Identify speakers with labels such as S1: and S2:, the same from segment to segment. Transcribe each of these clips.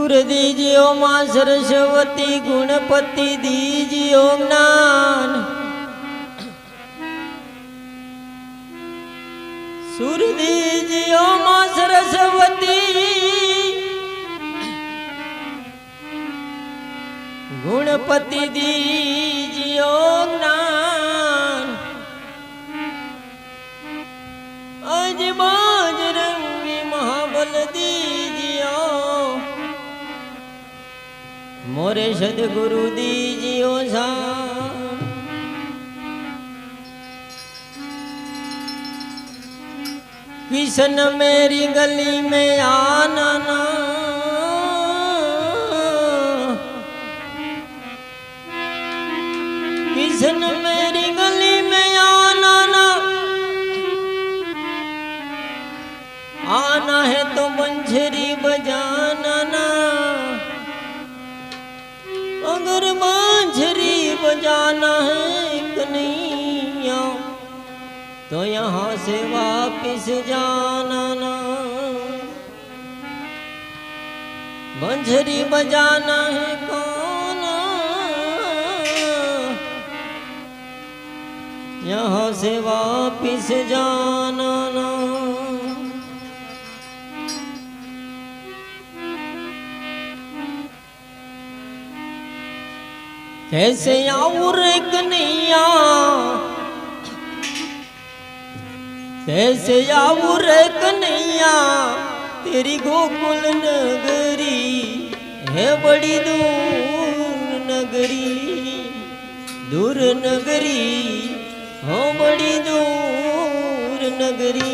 S1: સુર દીજ્યો માં સરસ્વતી ગુણપતિ દીજ્યો જ્ઞાન સુર દીજ્યો માં સરસ્વતી ગુણપતિ દીજ્યો જ્ઞાન અજ બજરંગી મહાબલ દીજ્યો मोरे सदगुरु दीजियो सा किशन मेरी गली में आना ना किशन मेरी गली में आना है तो बंसरी बजाना ना अगर बांसुरी बजाना है कन्हैया तो यहाँ से वापिस जाना ना बांसुरी बजाना है कौन यहाँ से वापिस जाना ना कैसे आऊं रे कन्हैया कैसे आऊं रे कन्हैया तेरी गोकुल नगरी है बड़ी दूर नगरी हो बड़ी दूर नगरी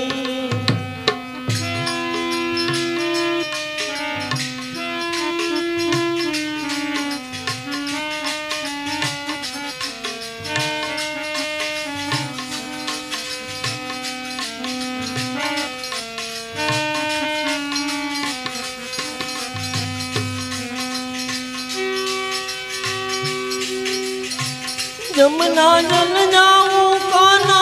S1: जमुना जल जाऊं काना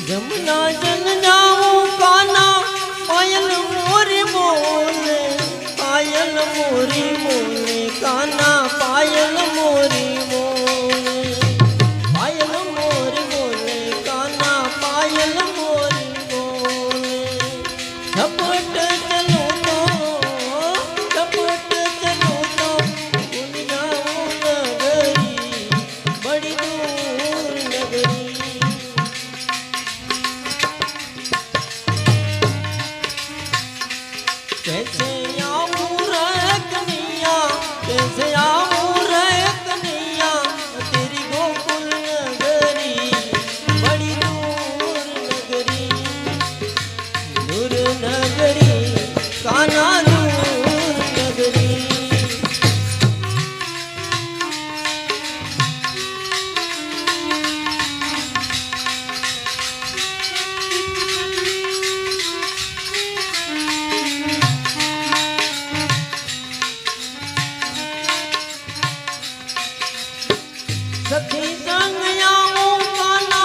S1: जमुना जल जाऊं काना पायल मोरी मोले काना पायल मोरी सखी संग आऊं काना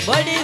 S1: बड़ी